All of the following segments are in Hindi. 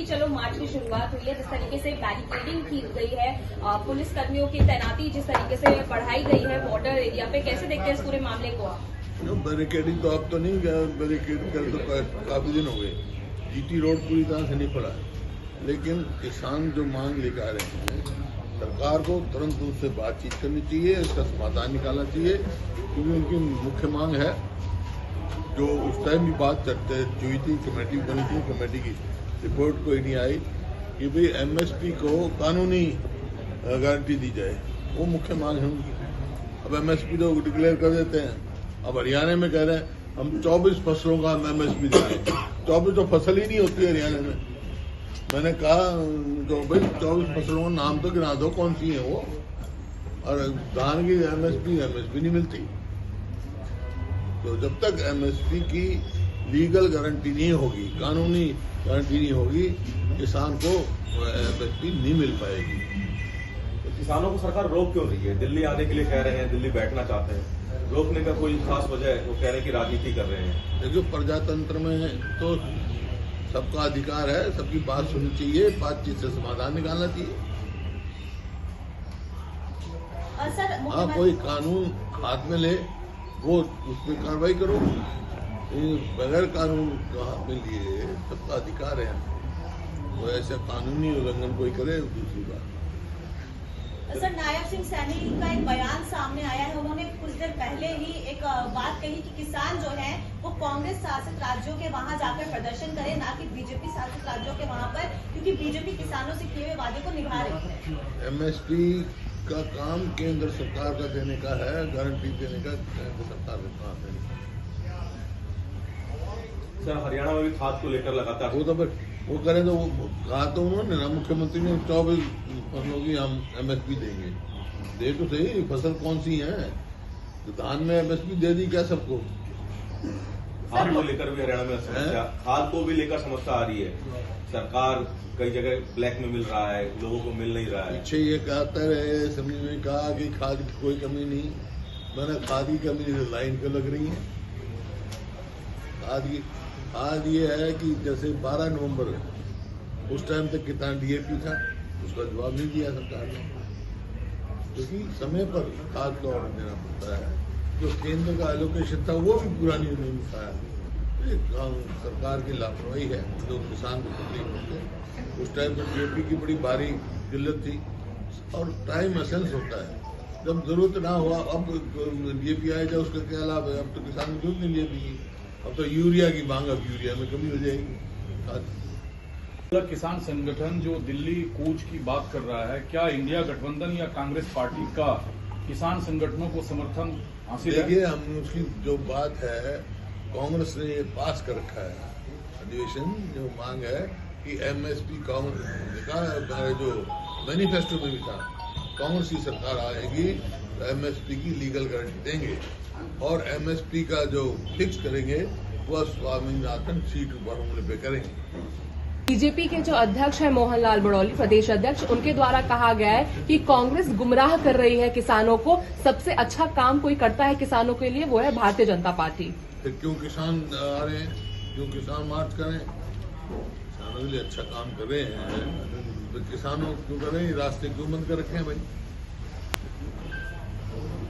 कि चलो मार्च की शुरुआत हुई है, जिस तरीके से बैरिकेडिंग की गई है, पुलिस कर्मियों की तैनाती जिस तरीके से बढ़ाई गई है बॉर्डर एरिया पे, कैसे देखते हैं इस पूरे मामले को? बैरिकेडिंग तो अब तो नहीं गया, बैरिकेड कर तो काफी दिन हो गए। जीटी रोड पूरी तरह से नहीं पड़ा, लेकिन किसान जो मांग लेकर आ रहे हैं, सरकार को तुरंत उससे बातचीत करनी चाहिए, इसका समाधान निकालना चाहिए, क्योंकि उनकी मुख्य मांग है जो उस टाइम भी बात करते हुई थी, कमेटी बनी थी, कमेटी की रिपोर्ट कोई नहीं आई कि भाई एमएसपी को कानूनी गारंटी दी जाए, वो मुख्य मांग है उनकी। अब एमएसपी तो डिक्लेयर कर देते हैं, अब हरियाणा में कह रहे हैं हम 24 फसलों का एमएसपी देंगे। 24 तो फसल ही नहीं होती हरियाणा में। मैंने कहा तो भाई 24 फसलों का नाम तो गिना दो, कौन सी है वो, और धान की एमएसपी नहीं मिलती। तो जब तक एमएसपी की लीगल गारंटी नहीं होगी, कानूनी गारंटी नहीं होगी, किसान को एमएसपी नहीं मिल पाएगी। तो किसानों को सरकार रोक क्यों रही है? दिल्ली आने के लिए कह रहे हैं, दिल्ली बैठना चाहते हैं, रोकने का कोई खास वजह है? वो कह रहे हैं कि राजनीति कर रहे हैं। देखिए, प्रजातंत्र में तो सबका अधिकार है, सबकी बात सुननी चाहिए, बातचीत से समाधान निकालना चाहिए। हाँ, कोई कानून हाथ में ले, वो उस पर कार्रवाई करो। बगैर कानून का हाथ में लिए सबका अधिकार है, तो ऐसे कानूनी उल्लंघन कोई करे दूसरी बात। सर, नायब सिंह सैनी का एक बयान सामने आया है। उन्होंने कुछ देर पहले ही एक बात कही कि किसान जो है वो कांग्रेस शासित राज्यों के वहां जाकर प्रदर्शन करें, ना कि बीजेपी शासित राज्यों के वहां पर, क्योंकि बीजेपी किसानों से किए हुए वादे को निभा रही है। एमएसपी का काम केंद्र सरकार का देने का है, गारंटी देने का केंद्र सरकार का काम है। सर, हरियाणा में भी खाद को लेकर लगातार वो करें तो वो कहा तो उन्होंने ना, मुख्यमंत्री ने 24 फसलों की हम एमएसपी देंगे। दे तो सही, फसल कौन सी है? तो धान में एमएसपी दे दी क्या सबको? खाद को लेकर भी हरियाणा में समस्या, खाद को भी लेकर समस्या आ रही है। सरकार कई जगह ब्लैक में मिल रहा है, लोगों को मिल नहीं रहा है। पीछे ये कहते रहे, असेंबली में कहा कि खाद की कोई कमी नहीं। मैंने खाद की कमी लाइन पे लग रही है। खाद ये है कि जैसे 12 नवंबर उस टाइम तक कितना डीएपी था, उसका जवाब नहीं दिया सरकार ने, क्योंकि समय पर खाद का ऑर्डर देना पड़ता है। जो केंद्र का एलोकेशन था वो भी पूरा नहीं पाया। सरकार की लापरवाही है, जो किसान को तकलीफ होते। उस टाइम पर डीएपी की बड़ी भारी किल्लत थी, और टाइम एसेंस होता है। जब जरूरत ना हुआ, अब डीएपी आया जाए, उसका क्या लाभ है? अब तो किसान की जरूरत नहीं डीएपी की, अब तो यूरिया की मांग, अब यूरिया में कमी हो जाएगी। किसान संगठन जो दिल्ली कूच की बात कर रहा है, क्या इंडिया गठबंधन या कांग्रेस पार्टी का किसान संगठनों को समर्थन हासिल है? देखिए, हम उसकी जो बात है, कांग्रेस ने ये पास कर रखा है अधिवेशन, जो मांग है कि एमएसपी, कांग्रेस का जो मैनिफेस्टो में भी था, कांग्रेस की सरकार आएगी तो एमएसपी की लीगल गारंटी देंगे, और एमएसपी का जो फिक्स करेंगे वह स्वामीनाथन सीट फॉर्मूले पे करेंगे। बीजेपी के जो अध्यक्ष है मोहनलाल बड़ौली, प्रदेश अध्यक्ष, उनके द्वारा कहा गया है कि कांग्रेस गुमराह कर रही है किसानों को। सबसे अच्छा काम कोई करता है किसानों के लिए, वो है भारतीय जनता पार्टी। फिर क्यों किसान आ रहे हैं, क्यों किसान मार्च करें? किसानों के लिए अच्छा काम कर रहे हैं, तो किसानों क्यों कर रहे हैं? रास्ते क्यों बंद कर रखे हैं भाई?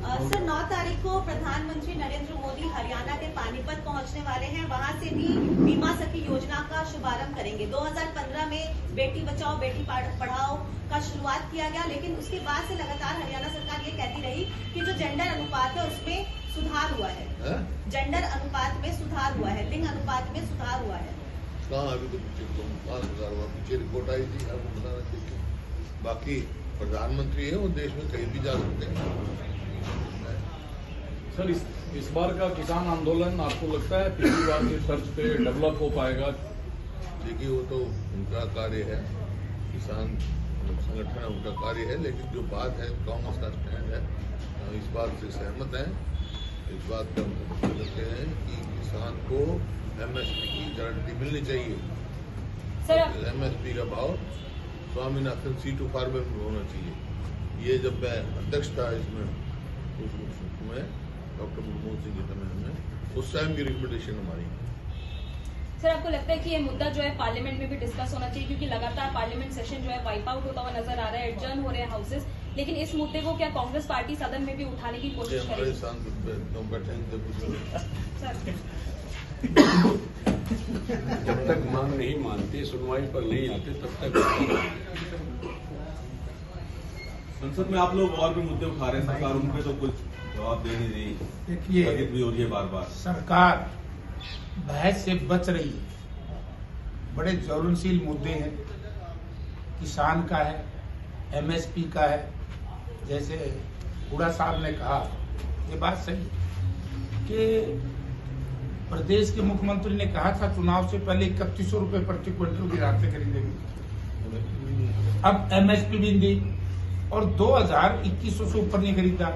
सर, 9 तारीख को प्रधानमंत्री नरेंद्र मोदी हरियाणा के पानीपत पहुंचने वाले हैं। वहां से भी बीमा सखी योजना का शुभारंभ करेंगे। 2015 में बेटी बचाओ बेटी पढ़ाओ का शुरुआत किया गया, लेकिन उसके बाद से लगातार हरियाणा सरकार ये कहती रही कि जो जेंडर अनुपात है उसमें सुधार हुआ है। जेंडर अनुपात में सुधार हुआ है, लिंग अनुपात में सुधार हुआ है। कहाँ? अभी तो पीछे रिपोर्ट आई थी, आपको बताना चाहिए। बाकी प्रधानमंत्री है, वो देश में कहीं भी जा सकते हैं। सर, इस बार का किसान आंदोलन आपको लगता है पिछली बार के तर्ज पे डेवलप हो पाएगा? देखिए, वो तो उनका कार्य है, किसान संगठन उनका कार्य है, लेकिन जो बात है, कांग्रेस का स्टैंड है, इस बात से सहमत है। इस बात का मतलब करते हैं कि किसान को एमएसपी की गारंटी मिलनी चाहिए। सर, एमएसपी का भाव स्वामीनाथन सीट फार्मर में होना चाहिए। ये जब मैं अध्यक्ष था इसमें, उसमें डॉक्टर मनमोहन सिंह के समय में, उस टाइम की रिकमेंडेशन हमारी। सर, आपको लगता है कि ये मुद्दा जो है पार्लियामेंट में भी डिस्कस होना चाहिए, क्योंकि लगातार पार्लियामेंट सेशन जो है वाइप आउट होता हुआ नजर आ रहा है, एडजर्न हो रहे हैं हाउसेस, लेकिन इस मुद्दे को क्या कांग्रेस पार्टी सदन में भी उठाने की कोशिश हमारे करेगी? सांसद बैठेंगे सर, जब तक मांग नहीं मानते, सुनवाई पर नहीं आते, तब तक संसद में आप लोग और भी मुद्दे उठा रहे हैं, सरकार उन पे तो कुछ जवाब दे नहीं रही, देखिए, स्थगित भी हो रही है बार बार। सरकार बहस से बच रही है। बड़े ज्वलनशील मुद्दे हैं, किसान का है, एमएसपी का है। जैसे हुडा साहब ने कहा, ये बात सही है कि प्रदेश के मुख्यमंत्री ने कहा था चुनाव से पहले 3100 रुपए प्रति क्विंटल की राशि खरीदेंगे। अब एमएसपी भी दी और 2100 से ऊपर नहीं खरीदा।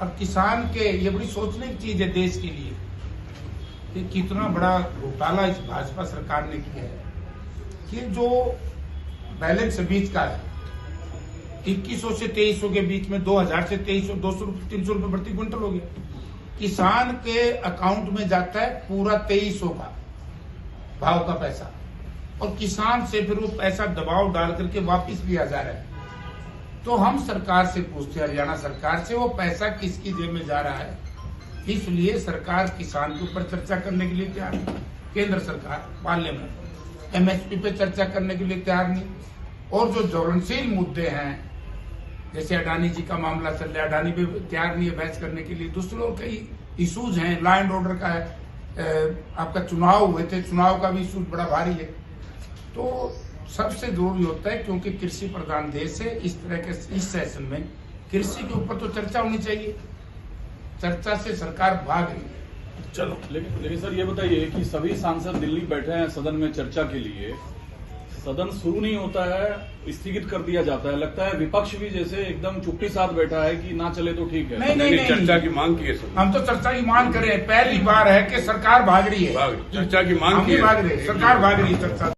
अब किसान के, ये बड़ी सोचने की चीज है देश के लिए कि कितना बड़ा घोटाला इस भाजपा सरकार ने किया है कि जो बैलेंस बीच का है 2100 से 2300 के बीच में 2000 से 2300, 200 रुपये 300 रुपये प्रति क्विंटल हो गया। किसान के अकाउंट में जाता है पूरा 2300 का भाव का पैसा, और किसान से फिर वो पैसा दबाव डाल करके वापिस लिया जा रहा है। तो हम सरकार से पूछते हैं, हरियाणा सरकार से, वो पैसा किसकी जेब में जा रहा है। इसलिए सरकार किसान के ऊपर चर्चा करने के लिए तैयार नहीं। केंद्र सरकार पार्लियामेंट एमएसपी पे चर्चा करने के लिए तैयार नहीं। और जो ज्वलनशील मुद्दे हैं, जैसे अडानी जी का मामला चल रहा है, अडानी पे तैयार नहीं है बहस करने के लिए। दूसरे और कई इशूज हैं, लॉ एंड ऑर्डर का है, आपका चुनाव हुए थे, चुनाव का भी इशू बड़ा भारी है। तो सबसे जरूरी होता है, क्योंकि कृषि प्रधान देश है, इस तरह के इस सेशन में कृषि के ऊपर तो चर्चा होनी चाहिए। चर्चा से सरकार भाग रही है। चलो, लेकिन सर ये बताइए कि सभी सांसद दिल्ली बैठे हैं सदन में चर्चा के लिए, सदन शुरू नहीं होता है, स्थगित कर दिया जाता है। लगता है विपक्ष भी जैसे एकदम चुप्पी साथ बैठा है कि ना चले तो ठीक है। नहीं, चर्चा की मांग की है। हम तो चर्चा की मांग करें। पहली बार है कि सरकार भाग रही है, चर्चा की मांग की है। भाग रही है, सरकार भाग रही है चर्चा।